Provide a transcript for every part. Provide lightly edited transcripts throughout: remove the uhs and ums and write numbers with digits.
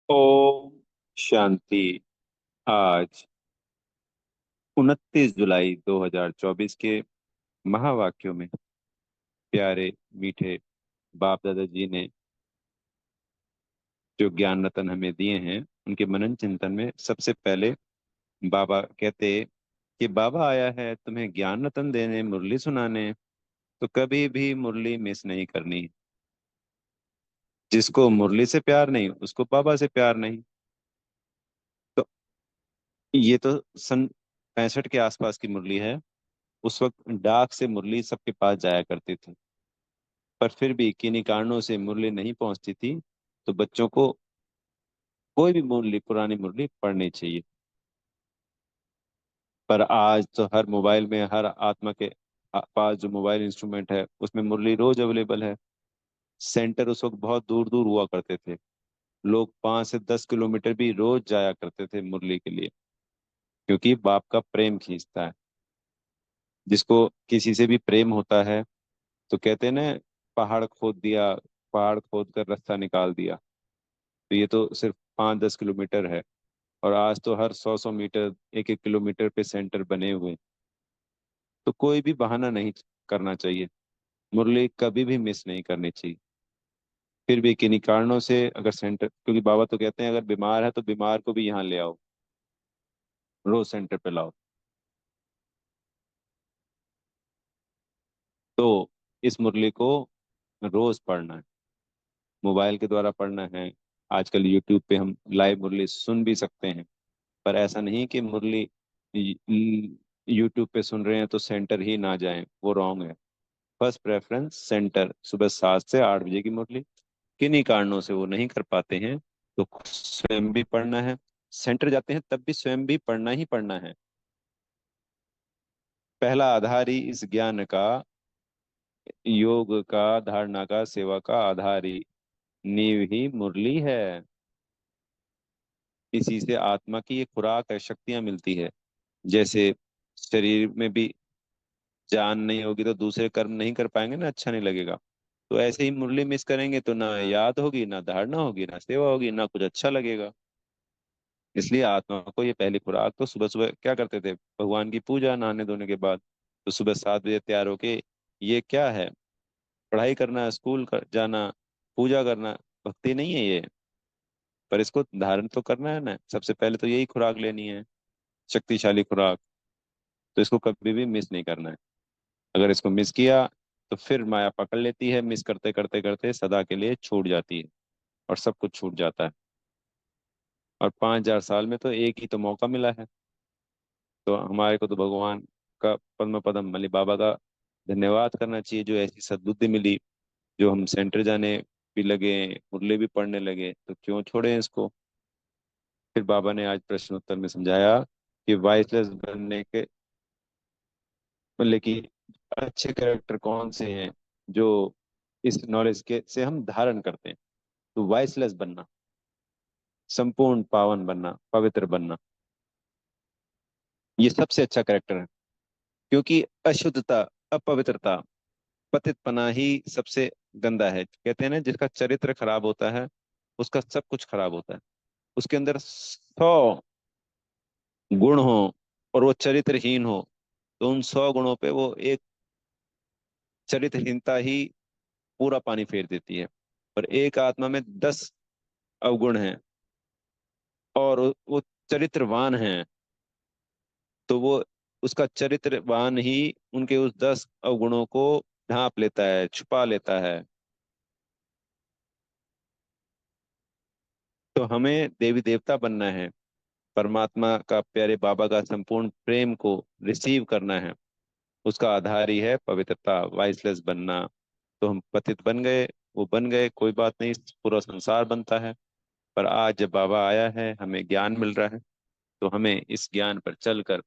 ओम शांति। आज 29 जुलाई 2024 के महावाक्यों में प्यारे मीठे बाप दादा जी ने जो ज्ञान रतन हमें दिए हैं, उनके मनन चिंतन में सबसे पहले बाबा कहते कि बाबा आया है तुम्हें ज्ञान रतन देने, मुरली सुनाने, तो कभी भी मुरली मिस नहीं करनी। जिसको मुरली से प्यार नहीं उसको बाबा से प्यार नहीं। तो ये तो सन 65 के आसपास की मुरली है। उस वक्त डाक से मुरली सबके पास जाया करती थी, पर फिर भी किन्हीं कारणों से मुरली नहीं पहुंचती थी। तो बच्चों को कोई भी मुरली, पुरानी मुरली पढ़नी चाहिए। पर आज तो हर मोबाइल में, हर आत्मा के पास जो मोबाइल इंस्ट्रूमेंट है उसमें मुरली रोज अवेलेबल है। सेंटर उस वक्त बहुत दूर दूर हुआ करते थे। लोग 5 से 10 किलोमीटर भी रोज जाया करते थे मुरली के लिए, क्योंकि बाप का प्रेम खींचता है। जिसको किसी से भी प्रेम होता है तो कहते हैं ना, पहाड़ खोद दिया, पहाड़ खोद कर रास्ता निकाल दिया। तो ये तो सिर्फ 5-10 किलोमीटर है, और आज तो हर 100-100 मीटर, 1-1 किलोमीटर पे सेंटर बने हुए हैं। तो कोई भी बहाना नहीं करना चाहिए। मुरली कभी भी मिस नहीं करनी चाहिए। फिर भी किन्हीं कारणों से अगर सेंटर, क्योंकि बाबा तो कहते हैं अगर बीमार है तो बीमार को भी यहाँ ले आओ, रोज सेंटर पे लाओ। तो इस मुरली को रोज पढ़ना है, मोबाइल के द्वारा पढ़ना है। आजकल यूट्यूब पे हम लाइव मुरली सुन भी सकते हैं। पर ऐसा नहीं कि मुरली यूट्यूब पे सुन रहे हैं तो सेंटर ही ना जाएं, वो रॉन्ग है। फर्स्ट प्रेफरेंस सेंटर, सुबह 7 से 8 बजे की मुरली। किन्हीं कारणों से वो नहीं कर पाते हैं तो स्वयं भी पढ़ना है। सेंटर जाते हैं तब भी स्वयं भी पढ़ना ही पढ़ना है। पहला आधार ही इस ज्ञान का, योग का, धारणा का, सेवा का आधार ही, नींव ही मुरली है। इसी से आत्मा की ये खुराक है, शक्तियां मिलती है। जैसे शरीर में भी जान नहीं होगी तो दूसरे कर्म नहीं कर पाएंगे ना, अच्छा नहीं लगेगा। तो ऐसे ही मुरली मिस करेंगे तो ना याद होगी, ना धारणा होगी, ना सेवा होगी, ना कुछ अच्छा लगेगा। इसलिए आत्मा को ये पहली खुराक, तो सुबह सुबह क्या करते थे, भगवान की पूजा नहाने धोने के बाद। तो सुबह 7 बजे तैयार होके, ये क्या है, पढ़ाई करना, स्कूल जाना, पूजा करना, भक्ति नहीं है ये। पर इसको धारण तो करना है ना, सबसे पहले तो यही खुराक लेनी है, शक्तिशाली खुराक। तो इसको कभी भी मिस नहीं करना है। अगर इसको मिस किया तो फिर माया पकड़ लेती है, मिस करते करते करते सदा के लिए छूट जाती है, और सब कुछ छूट जाता है। और 5,000 साल में तो एक ही तो मौका मिला है। तो हमारे को तो भगवान का पद्म पदम मलि बाबा का धन्यवाद करना चाहिए, जो ऐसी सद्बुद्धि मिली, जो हम सेंटर जाने भी लगे, मुरली भी पढ़ने लगे, तो क्यों छोड़े इसको। फिर बाबा ने आज प्रश्न उत्तर में समझाया कि वाइसलेस बनने के, मतलब कि अच्छे कैरेक्टर कौन से हैं जो इस नॉलेज के से हम धारण करते हैं। तो वाइसलेस बनना, संपूर्ण पावन बनना, पवित्र बनना, ये सबसे अच्छा कैरेक्टर है। क्योंकि अशुद्धता, अपवित्रता, पतितपना ही सबसे गंदा है। कहते हैं ना, जिसका चरित्र खराब होता है उसका सब कुछ खराब होता है। उसके अंदर 100 गुण हो और वो चरित्रहीन हो, तो उन 100 गुणों पे वो एक चरित्रहीनता ही पूरा पानी फेर देती है। पर एक आत्मा में 10 अवगुण हैं और वो चरित्रवान है, तो वो उसका चरित्रवान ही उनके उस 10 अवगुणों को ढांप लेता है, छुपा लेता है। तो हमें देवी देवता बनना है, परमात्मा का, प्यारे बाबा का संपूर्ण प्रेम को रिसीव करना है। उसका आधार ही है पवित्रता, वाइसलेस बनना। तो हम पतित बन गए, वो बन गए, कोई बात नहीं, पूरा संसार बनता है। पर आज जब बाबा आया है, हमें ज्ञान मिल रहा है, तो हमें इस ज्ञान पर चलकर,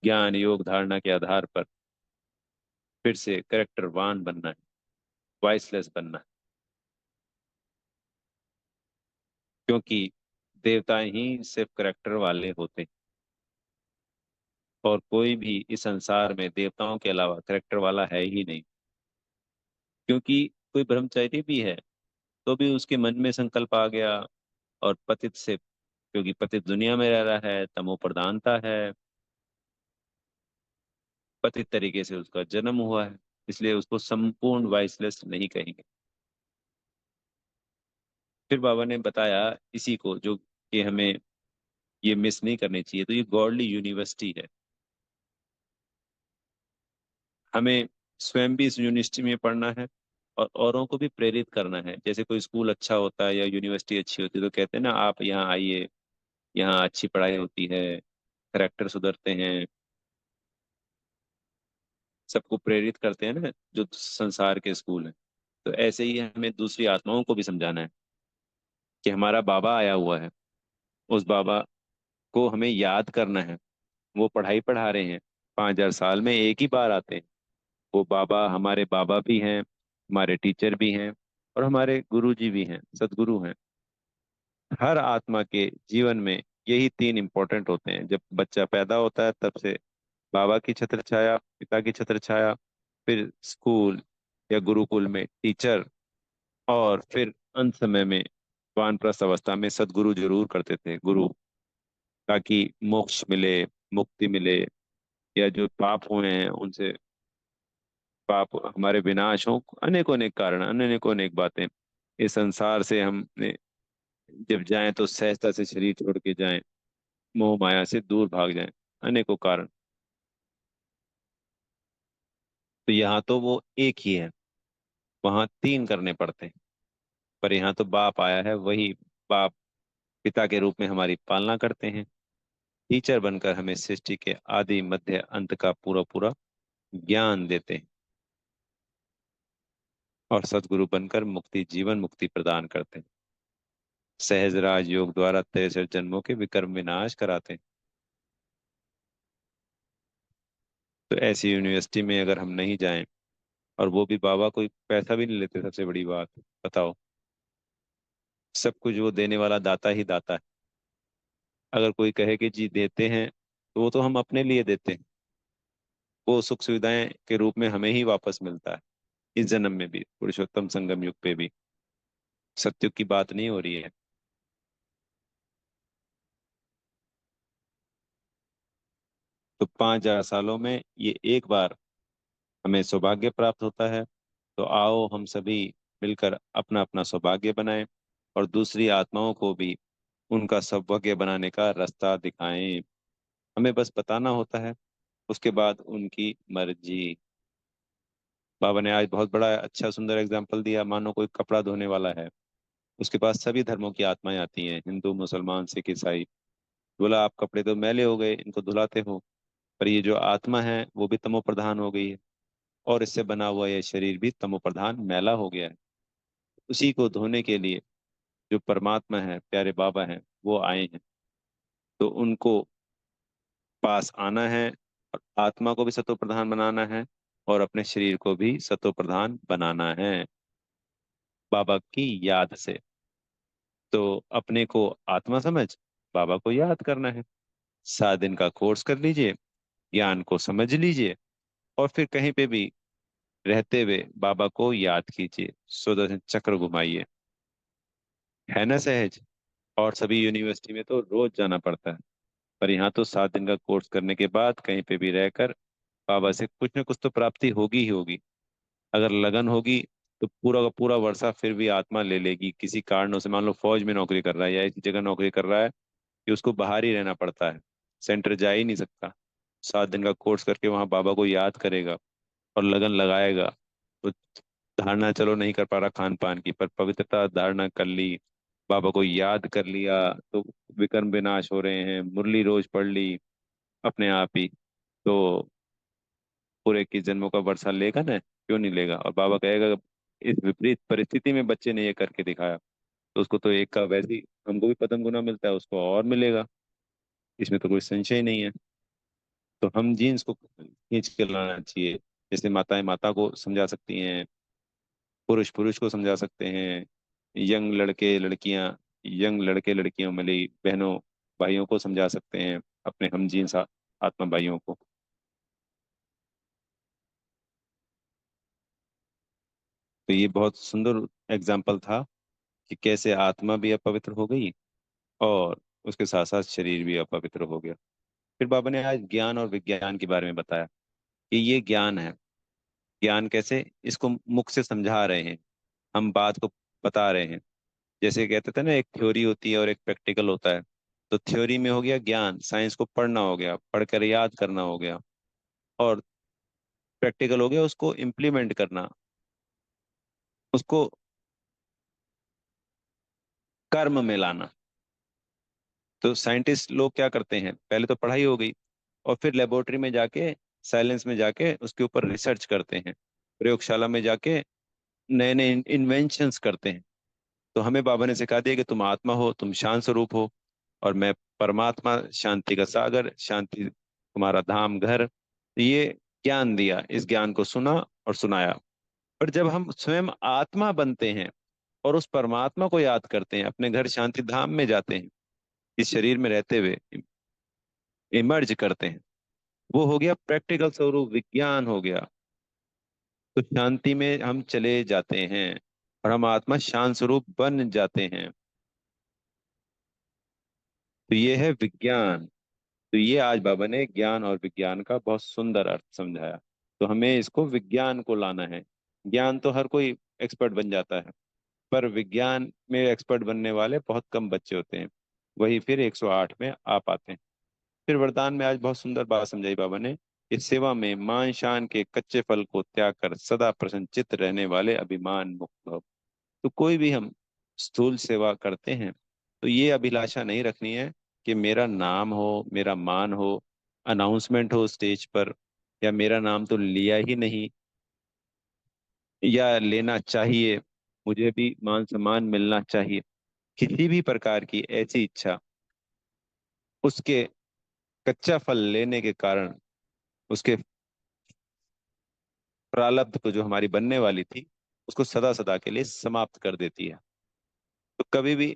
ज्ञान योग धारणा के आधार पर फिर से करेक्टरवान बनना है, वाइसलेस बनना है। क्योंकि देवता ही सिर्फ करेक्टर वाले होते हैं, और कोई भी इस संसार में देवताओं के अलावा करेक्टर वाला है ही नहीं। क्योंकि कोई ब्रह्मचारी भी है तो भी उसके मन में संकल्प आ गया, और पतित से, क्योंकि पतित दुनिया में रह रहा है, तमो प्रधानता है, पतित तरीके से उसका जन्म हुआ है, इसलिए उसको संपूर्ण वाइसलेस नहीं कहेंगे। फिर बाबा ने बताया इसी को, जो कि हमें ये मिस नहीं करनी चाहिए, तो ये गॉडली यूनिवर्सिटी है। हमें स्वयं भी इस यूनिवर्सिटी में पढ़ना है और औरों को भी प्रेरित करना है। जैसे कोई स्कूल अच्छा होता है या यूनिवर्सिटी अच्छी होती है तो कहते हैं ना, आप यहाँ आइए, यहाँ अच्छी पढ़ाई होती है, करेक्टर सुधरते हैं, सबको प्रेरित करते हैं ना जो संसार के स्कूल हैं। तो ऐसे ही हमें दूसरी आत्माओं को भी समझाना है कि हमारा बाबा आया हुआ है, उस बाबा को हमें याद करना है। वो पढ़ाई पढ़ा रहे हैं, 5,000 साल में एक ही बार आते हैं। वो बाबा हमारे बाबा भी हैं, हमारे टीचर भी हैं, और हमारे गुरु जी भी हैं, सदगुरु हैं। हर आत्मा के जीवन में यही तीन इंपॉर्टेंट होते हैं। जब बच्चा पैदा होता है तब से बाबा की छत्र छाया, पिता की छत्र छाया, फिर स्कूल या गुरुकुल में टीचर, और फिर अंत समय में वानप्रस्थ अवस्था में सदगुरु जरूर करते थे, गुरु, ताकि मोक्ष मिले, मुक्ति मिले, या जो पाप हुए हैं उनसे पाप हमारे विनाश हो। अनेकों अनेक कारण, अनेकों अनेक बातें। इस संसार से हम जब जाएं तो सहजता से शरीर छोड़ के जाएं, मोह माया से दूर भाग जाएं, अनेकों कारण। तो यहाँ तो वो एक ही है, वहां तीन करने पड़ते हैं। पर यहाँ तो बाप आया है, वही बाप पिता के रूप में हमारी पालना करते हैं, टीचर बनकर हमें सृष्टि के आदि मध्य अंत का पूरा पूरा ज्ञान देते हैं, और सदगुरु बनकर मुक्ति, जीवन मुक्ति प्रदान करते हैं। सहज राज योग द्वारा 63 जन्मों के विकर्म विनाश कराते हैं। तो ऐसी यूनिवर्सिटी में अगर हम नहीं जाएं, और वो भी बाबा कोई पैसा भी नहीं लेते, सबसे बड़ी बात, बताओ, सब कुछ वो देने वाला दाता ही दाता है। अगर कोई कहे कि जी देते हैं, तो वो तो हम अपने लिए देते हैं, वो सुख सुविधाएं के रूप में हमें ही वापस मिलता है, इस जन्म में भी, पुरुषोत्तम संगम युग पे भी। सत्युग की बात नहीं हो रही है। तो 5,000 सालों में ये एक बार हमें सौभाग्य प्राप्त होता है। तो आओ हम सभी मिलकर अपना अपना सौभाग्य बनाएं, और दूसरी आत्माओं को भी उनका सौभाग्य बनाने का रास्ता दिखाएं। हमें बस बताना होता है, उसके बाद उनकी मर्जी। बाबा ने आज बहुत बड़ा अच्छा सुंदर एग्जाम्पल दिया। मानो कोई कपड़ा धोने वाला है, उसके पास सभी धर्मों की आत्माएं आती हैं, हिंदू मुसलमान सिख ईसाई। बोला, आप कपड़े तो मैले हो गए, इनको धुलाते हो, पर ये जो आत्मा है वो भी तमो प्रधान हो गई है, और इससे बना हुआ ये शरीर भी तमो प्रधान मैला हो गया है। उसी को धोने के लिए जो परमात्मा है, प्यारे बाबा हैं, वो आए हैं। तो उनको पास आना है, और आत्मा को भी सतो प्रधान बनाना है, और अपने शरीर को भी सतो प्रधान बनाना है, बाबा की याद से। तो अपने को आत्मा समझ बाबा को याद करना है। 7 दिन का कोर्स कर लीजिए, ज्ञान को समझ लीजिए, और फिर कहीं पे भी रहते हुए बाबा को याद कीजिए, सुदर्शन चक्र घुमाइए। है ना सहज? और सभी यूनिवर्सिटी में तो रोज जाना पड़ता है, पर यहाँ तो 7 दिन का कोर्स करने के बाद कहीं पे भी रहकर बाबा से कुछ ना कुछ तो प्राप्ति होगी ही होगी। अगर लगन होगी तो पूरा का पूरा वर्षा फिर भी आत्मा ले लेगी, किसी कारणों से। मान लो फौज में नौकरी कर रहा है या ऐसी जगह नौकरी कर रहा है कि उसको बाहर ही रहना पड़ता है, सेंटर जा ही नहीं सकता, 7 दिन का कोर्स करके वहां बाबा को याद करेगा और लगन लगाएगा। तो धारणा चलो नहीं कर पा रहा खान पान की, पर पवित्रता धारणा कर ली, बाबा को याद कर लिया, तो विकर्म विनाश हो रहे हैं, मुरली रोज पढ़ ली अपने आप ही, तो पूरे 21 जन्मों का वर्षा लेगा ना, क्यों नहीं लेगा। और बाबा कहेगा, इस विपरीत परिस्थिति में बच्चे ने ये करके दिखाया, तो उसको तो एक का वैसे ही हमको भी पतंग गुना मिलता है, उसको और मिलेगा, इसमें तो कोई संशय नहीं है। तो हम जीन्स को खींच के लाना चाहिए। जैसे माताएं माता को समझा सकती हैं, पुरुष पुरुष को समझा सकते हैं, यंग लड़के लड़कियां, यंग लड़के लड़कियों मिली बहनों भाइयों को समझा सकते हैं, अपने हम जीन्स आत्मा भाइयों को। तो ये बहुत सुंदर एग्जाम्पल था कि कैसे आत्मा भी अपवित्र हो गई, और उसके साथ साथ शरीर भी अपवित्र हो गया। फिर बाबा ने आज ज्ञान और विज्ञान के बारे में बताया कि ये ज्ञान है। ज्ञान कैसे, इसको मुख से समझा रहे हैं, हम बात को बता रहे हैं। जैसे कहते थे ना, एक थ्योरी होती है और एक प्रैक्टिकल होता है। तो थ्योरी में हो गया ज्ञान, साइंस को पढ़ना हो गया, पढ़कर याद करना हो गया। और प्रैक्टिकल हो गया उसको इम्प्लीमेंट करना, उसको कर्म में लाना। तो साइंटिस्ट लोग क्या करते हैं, पहले तो पढ़ाई हो गई और फिर लेबोरेटरी में जाके, साइलेंस में जाके उसके ऊपर रिसर्च करते हैं, प्रयोगशाला में जाके नए नए इन्वेंशंस करते हैं। तो हमें बाबा ने सिखा दिया कि तुम आत्मा हो, तुम शांत स्वरूप हो, और मैं परमात्मा, शांति का सागर, शांति तुम्हारा धाम घर। ये ज्ञान दिया, इस ज्ञान को सुना और सुनाया। पर जब हम स्वयं आत्मा बनते हैं और उस परमात्मा को याद करते हैं, अपने घर शांति धाम में जाते हैं, इस शरीर में रहते हुए इमर्ज करते हैं, वो हो गया प्रैक्टिकल स्वरूप, विज्ञान हो गया। तो शांति में हम चले जाते हैं और हम आत्मा शांत स्वरूप बन जाते हैं। तो ये है विज्ञान। तो ये आज बाबा ने ज्ञान और विज्ञान का बहुत सुंदर अर्थ समझाया। तो हमें इसको विज्ञान को लाना है। ज्ञान तो हर कोई एक्सपर्ट बन जाता है, पर विज्ञान में एक्सपर्ट बनने वाले बहुत कम बच्चे होते हैं, वही फिर 108 में आ पाते हैं। फिर वरदान में आज बहुत सुंदर बात समझाई बाबा ने। इस सेवा में मान शान के कच्चे फल को त्याग कर सदा प्रसन्नचित्त रहने वाले अभिमान मुक्त भव। तो कोई भी हम स्थूल सेवा करते हैं तो ये अभिलाषा नहीं रखनी है कि मेरा नाम हो, मेरा मान हो, अनाउंसमेंट हो स्टेज पर, या मेरा नाम तो लिया ही नहीं, या लेना चाहिए, मुझे भी मान सम्मान मिलना चाहिए। किसी भी प्रकार की ऐसी इच्छा उसके कच्चा फल लेने के कारण, उसके प्रारब्ध को, जो हमारी बनने वाली थी, उसको सदा सदा के लिए समाप्त कर देती है। तो कभी भी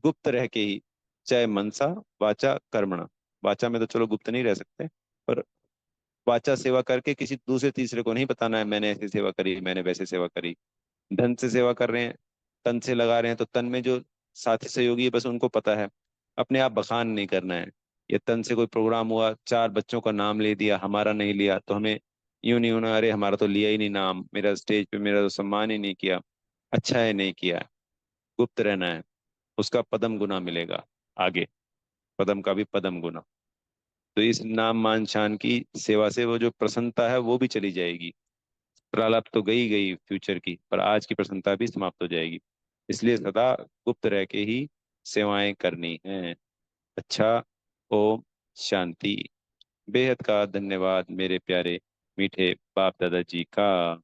गुप्त रह के ही, चाहे मनसा वाचा कर्मणा, वाचा में तो चलो गुप्त नहीं रह सकते, पर वाचा सेवा करके किसी दूसरे तीसरे को नहीं बताना है मैंने ऐसी सेवा करी, मैंने वैसे सेवा करी। धन से सेवा कर रहे हैं, तन से लगा रहे हैं, तो तन में जो साथी सहयोगी है बस उनको पता है, अपने आप बखान नहीं करना है। ये तन से कोई प्रोग्राम हुआ, चार बच्चों का नाम ले दिया, हमारा नहीं लिया, तो हमें यूं नहीं होना, अरे हमारा तो लिया ही नहीं नाम, मेरा स्टेज पे मेरा तो सम्मान ही नहीं किया। अच्छा है नहीं किया, गुप्त रहना है, उसका पदम गुना मिलेगा आगे, पदम का भी पदम गुना। तो इस नाम मान शान की सेवा से वो जो प्रसन्नता है वो भी चली जाएगी। प्रारब्ध तो गई गई फ्यूचर की, पर आज की प्रसन्नता भी समाप्त हो जाएगी। इसलिए सदा गुप्त रह के ही सेवाएं करनी है। अच्छा, ओम शांति। बेहद का धन्यवाद मेरे प्यारे मीठे बाप दादा जी का।